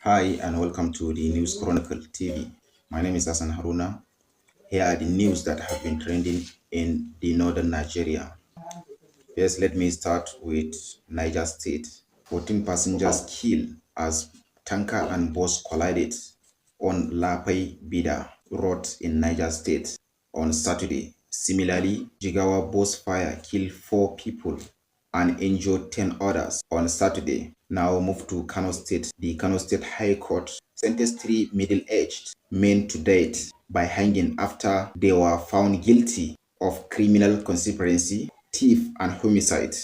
Hi and welcome to the News Chronicle TV. My name is Hassan Haruna. Here are the news that have been trending in the northern Nigeria. Yes, let me start with Niger State. 14 passengers killed as tanker and bus collided on Lapai Bida Road in Niger State on Saturday. Similarly, Jigawa bus fire killed 4 people and injured 10 others on Saturday. Now move to Kano State. The Kano State High Court sentenced 3 middle-aged men to death by hanging after they were found guilty of criminal conspiracy, thief, and homicide.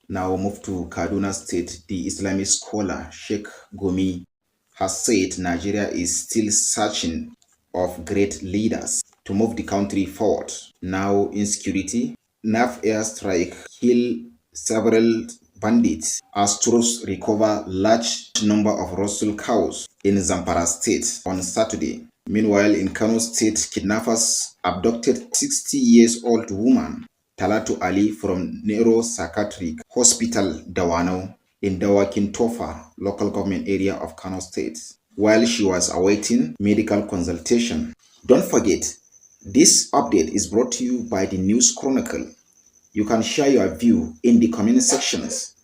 Now move to Kaduna State. The Islamic scholar Sheikh Gumi has said Nigeria is still searching of great leaders to move the country forward. Now insecurity. NAF airstrike kill several bandits as troops recover large number of rustle cows in Zamfara State on Saturday. Meanwhile, in Kano State, kidnappers abducted 60-year-old woman Talatu Ali from Neuropsychiatric Hospital Dawanau in Dawakin Tofa local government area of Kano State while she was awaiting medical consultation. Don't forget, this update is brought to you by the News Chronicle. You can share your view in the comment sections.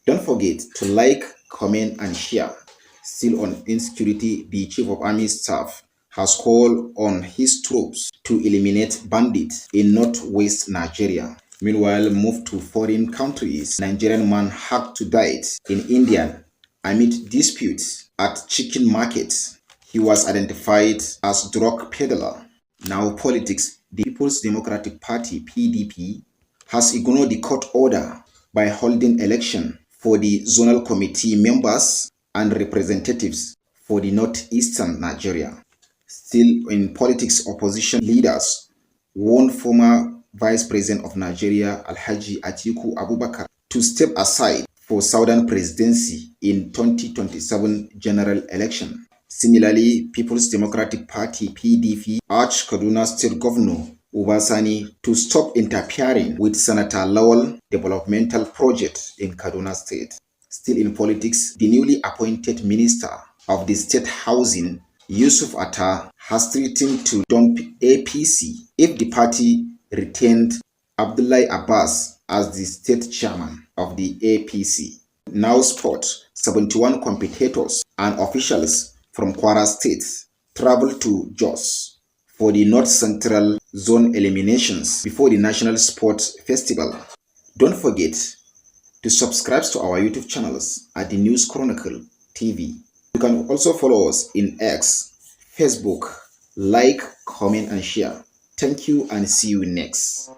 Don't forget to like, comment, and share. Still on insecurity, the Chief of Army Staff has called on his troops to eliminate bandits in northwest Nigeria. Meanwhile, move to foreign countries. Nigerian man hacked to death in India amid disputes at chicken markets. He was identified as drug peddler. Now politics. The People's Democratic Party (PDP) has ignored the court order by holding election for the zonal committee members and representatives for the northeastern Nigeria. Still in politics, opposition leaders warned former Vice President of Nigeria Alhaji Atiku Abubakar to step aside for Southern presidency in 2027 general election. Similarly, People's Democratic Party (PDP) urged Kaduna State Governor Obasani to stop interfering with Senator Lawal developmental project in Kaduna State. Still in politics, the newly appointed Minister of the State Housing, Yusuf Attar, has threatened to dump APC if the party retained Abdullahi Abbas as the state chairman of the APC. Now sport. 71 competitors and officials from Kwara State traveled to Jos for the North Central Zone eliminations before the National Sports Festival. Don't forget to subscribe to our YouTube channels at the News Chronicle TV. You can also follow us in X, Facebook. Like, comment, and share. Thank you and see you next.